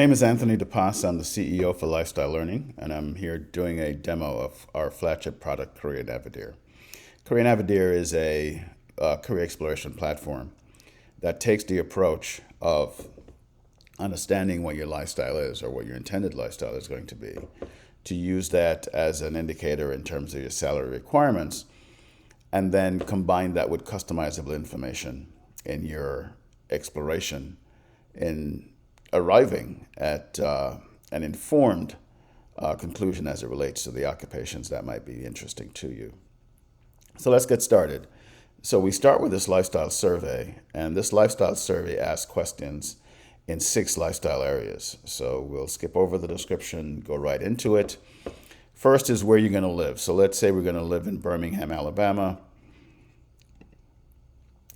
My name is Anthony DePass. I'm the CEO for Lifestyle Learning, and I'm here doing a demo of our flagship product, Career Navideer. Career Navideer is a career exploration platform that takes the approach of understanding what your lifestyle is or what your intended lifestyle is going to be, to use that as an indicator in terms of your salary requirements, and then combine that with customizable information in your exploration in arriving at an informed conclusion as it relates to the occupations that might be interesting to you. So let's get started. So we start with this lifestyle survey, and this lifestyle survey asks questions in 6 lifestyle areas. So we'll skip over the description, go right into it. First is where you're going to live. So let's say we're going to live in Birmingham, Alabama.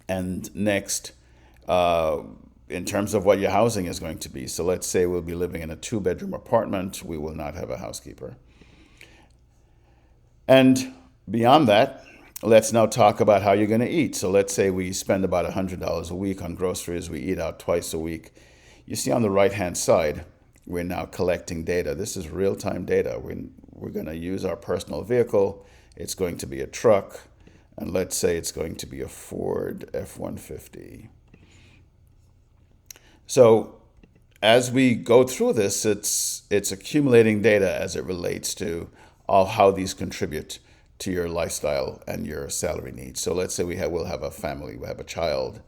And next, in terms of what your housing is going to be. So let's say we'll be living in a 2-bedroom apartment. We will not have a housekeeper. And beyond that, let's now talk about how you're going to eat. So let's say we spend about $100 a week on groceries. We eat out twice a week. You see on the right-hand side, we're now collecting data. This is real-time data. We're going to use our personal vehicle. It's going to be a truck. And let's say it's going to be a Ford F-150. So as we go through this, it's accumulating data as it relates to all how these contribute to your lifestyle and your salary needs. So let's say we'll have a family, we have a child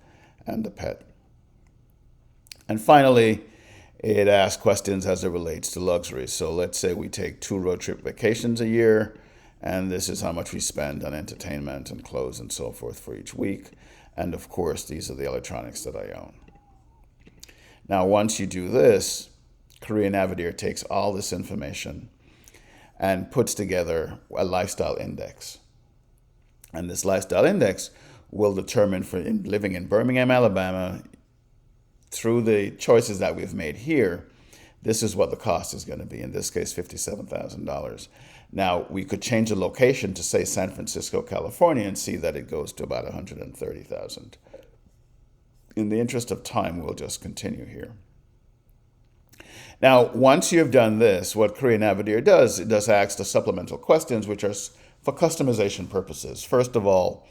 and a pet. And finally, it asks questions as it relates to luxury. So let's say we take 2 road trip vacations a year, and this is how much we spend on entertainment and clothes and so forth for each week. And of course, these are the electronics that I own. Now, once you do this, Career Navideer takes all this information and puts together a lifestyle index. And this lifestyle index will determine, for living in Birmingham, Alabama, through the choices that we've made here, this is what the cost is going to be. In this case, $57,000. Now, we could change the location to, say, San Francisco, California, and see that it goes to about $130,000. In the interest of time, we'll just continue here. Now, once you've done this, what Career Navideer does, it does ask the supplemental questions, which are for customization purposes. First of all,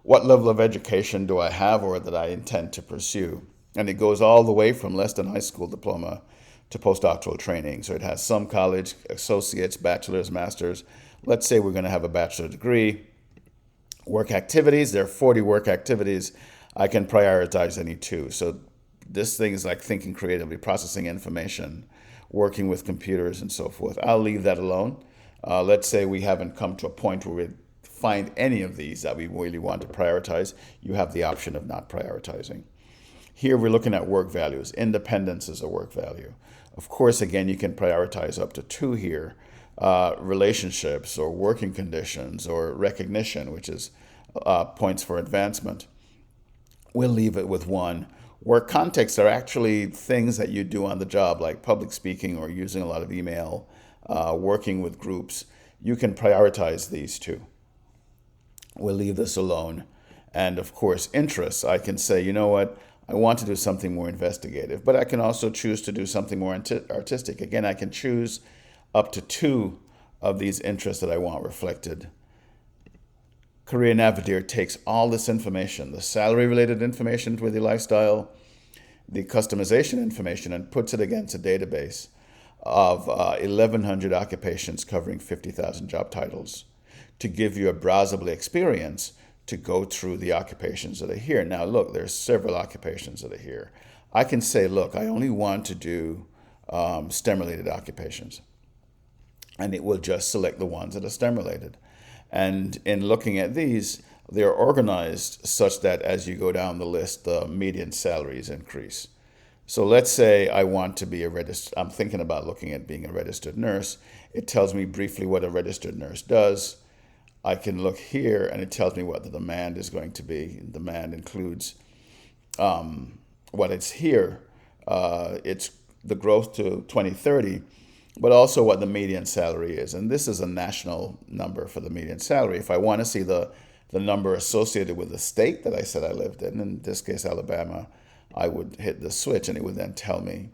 what level of education do I have or that I intend to pursue? And it goes all the way from less than high school diploma to postdoctoral training. So it has some college, associates, bachelor's, master's. Let's say we're going to have a bachelor degree. Work activities, there are 40 work activities. I can prioritize any 2. So this thing is like thinking creatively, processing information, working with computers and so forth. I'll leave that alone. Let's say we haven't come to a point where we find any of these that we really want to prioritize. You have the option of not prioritizing. Here we're looking at work values. Independence is a work value. Of course, again, you can prioritize up to 2 here. Relationships or working conditions or recognition, which is points for advancement. We'll leave it with 1. Work contexts are actually things that you do on the job, like public speaking or using a lot of email, working with groups. You can prioritize these 2. We'll leave this alone. And of course, interests. I can say, you know what, I want to do something more investigative, but I can also choose to do something more artistic. Again, I can choose up to 2 of these interests that I want reflected. Career Navideer takes all this information, the salary-related information with the lifestyle, the customization information, and puts it against a database of 1,100 occupations covering 50,000 job titles to give you a browsable experience to go through the occupations that are here. Now, look, there's several occupations that are here. I can say, look, I only want to do STEM-related occupations, and it will just select the ones that are STEM-related. And in looking at these, they're organized such that as you go down the list, the median salaries increase. So let's say I want to be I'm thinking about looking at being a registered nurse. It tells me briefly what a registered nurse does. I can look here and it tells me what the demand is going to be. Demand includes what it's here. It's the growth to 2030. But also what the median salary is. And this is a national number for the median salary. If I want to see the number associated with the state that I said I lived in this case, Alabama, I would hit the switch and it would then tell me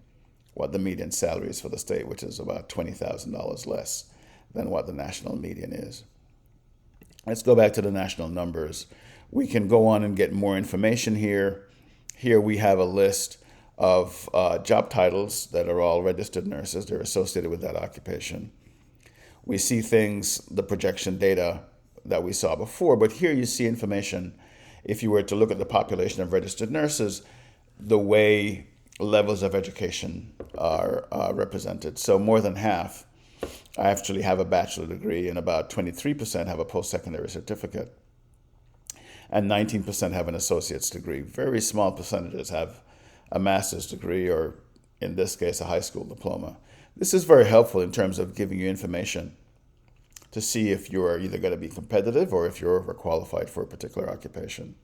what the median salary is for the state, which is about $20,000 less than what the national median is. Let's go back to the national numbers. We can go on and get more information here. Here we have a list of job titles that are all registered nurses. They're associated with that occupation. We see things, the projection data that we saw before, but here you see information. If you were to look at the population of registered nurses, the way levels of education are represented. So more than half actually have a bachelor degree, and about 23% have a post-secondary certificate, and 19% have an associate's degree. Very small percentages have a master's degree, or in this case, a high school diploma. This is very helpful in terms of giving you information to see if you're either going to be competitive or if you're overqualified for a particular occupation.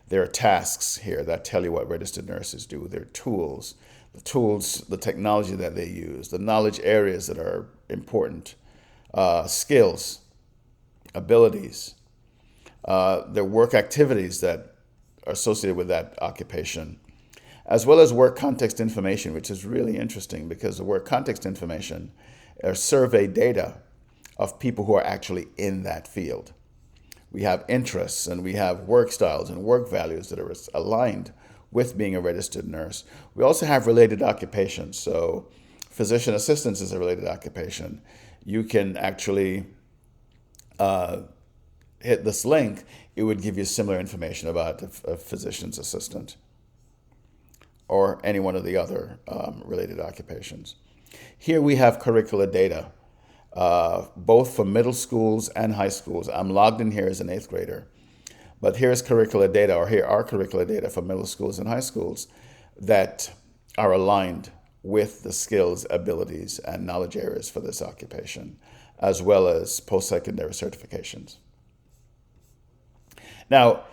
There are tasks here that tell you what registered nurses do. There are tools, the technology that they use, the knowledge areas that are important, skills, abilities, their work activities that are associated with that occupation, as well as work context information, which is really interesting because the work context information are survey data of people who are actually in that field. We have interests and we have work styles and work values that are aligned with being a registered nurse. We also have related occupations. So physician assistants is a related occupation. You can actually hit this link. It would give you similar information about a physician's assistant or any one of the other related occupations. Here we have curricula data, both for middle schools and high schools. I'm logged in here as an 8th grader, but here's curricula data, or here are curricula data for middle schools and high schools that are aligned with the skills, abilities, and knowledge areas for this occupation, as well as post-secondary certifications. Now,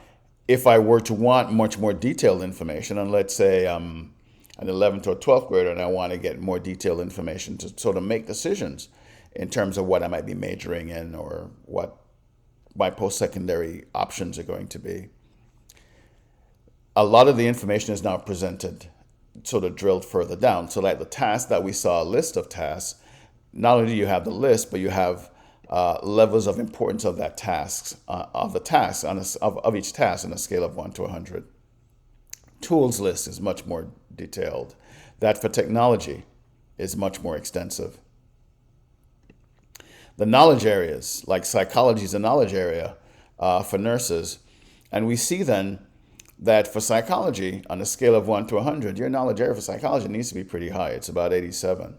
if I were to want much more detailed information, and let's say I'm an 11th or 12th grader and I want to get more detailed information to sort of make decisions in terms of what I might be majoring in or what my post-secondary options are going to be, a lot of the information is now presented sort of drilled further down. So like the task that we saw, a list of tasks, not only do you have the list, but you have levels of importance of that task, of each task on a scale of 1 to 100. Tools list is much more detailed. That for technology is much more extensive. The knowledge areas, like psychology is a knowledge area for nurses. And we see then that for psychology, on a scale of 1 to 100, your knowledge area for psychology needs to be pretty high. It's about 87.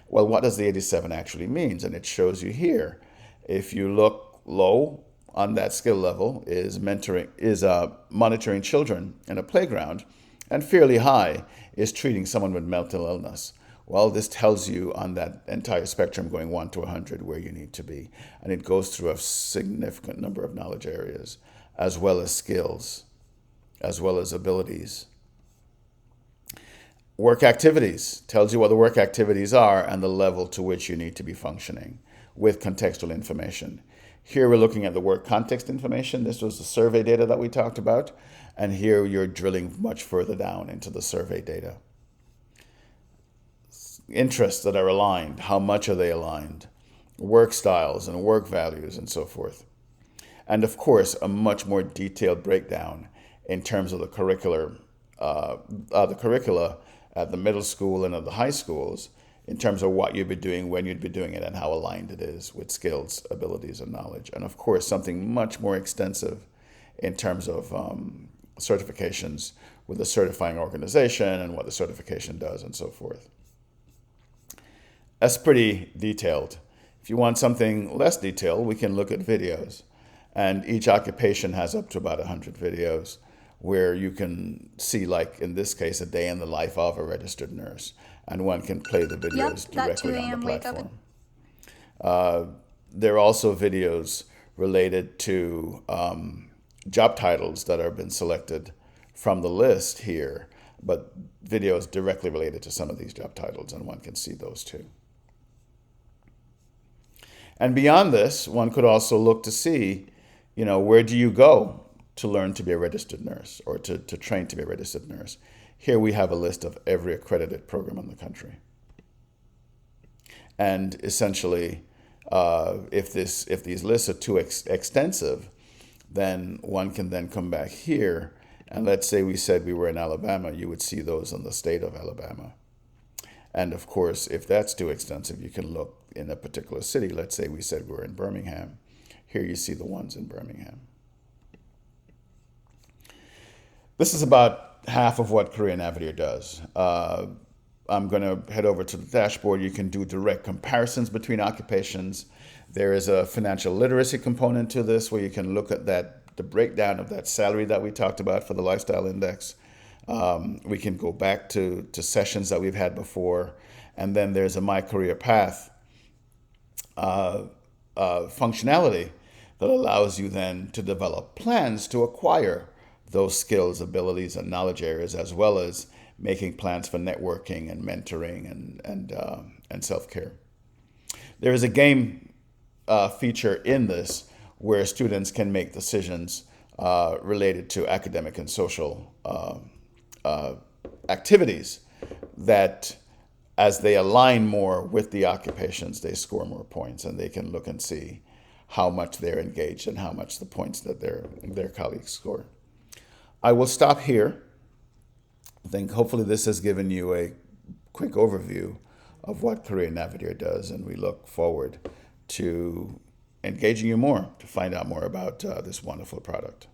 Well, what does the 87 actually mean? And it shows you here. If you look low on that skill level is monitoring children in a playground, and fairly high is treating someone with mental illness. Well, this tells you on that entire spectrum going 1 to 100 where you need to be. And it goes through a significant number of knowledge areas, as well as skills, as well as abilities. Work activities tells you what the work activities are and the level to which you need to be functioning with contextual information. Here we're looking at the work context information. This was the survey data that we talked about. And here you're drilling much further down into the survey data. Interests that are aligned, how much are they aligned? Work styles and work values and so forth. And of course, a much more detailed breakdown in terms of the curricula at the middle school and at the high schools in terms of what you'd be doing, when you'd be doing it, and how aligned it is with skills, abilities, and knowledge. And of course, something much more extensive in terms of certifications with the certifying organization and what the certification does and so forth. That's pretty detailed. If you want something less detailed, we can look at videos. And each occupation has up to about 100 videos where you can see, like in this case, a day in the life of a registered nurse. And one can play the videos directly on the platform. There are also videos related to job titles that have been selected from the list here, but videos directly related to some of these job titles, and one can see those too. And beyond this, one could also look to see, where do you go to learn to be a registered nurse or to train to be a registered nurse? Here we have a list of every accredited program in the country. And essentially, if these lists are too extensive, then one can then come back here, and let's say we said we were in Alabama, you would see those in the state of Alabama. And of course, if that's too extensive, you can look in a particular city. Let's say we said we were in Birmingham. Here you see the ones in Birmingham. This is about half of what Career Navideer does. I'm going to head over to the dashboard. You can do direct comparisons between occupations. There is a financial literacy component to this where you can look at the breakdown of that salary that we talked about for the lifestyle index. We can go back to sessions that we've had before. And then there's a My Career Path functionality that allows you then to develop plans to acquire those skills, abilities, and knowledge areas, as well as making plans for networking and mentoring and self-care. There is a game feature in this where students can make decisions related to academic and social activities that, as they align more with the occupations, they score more points, and they can look and see how much they're engaged and how much the points that their colleagues score. I will stop here. I think hopefully this has given you a quick overview of what Career Navideer does, and we look forward to engaging you more to find out more about this wonderful product.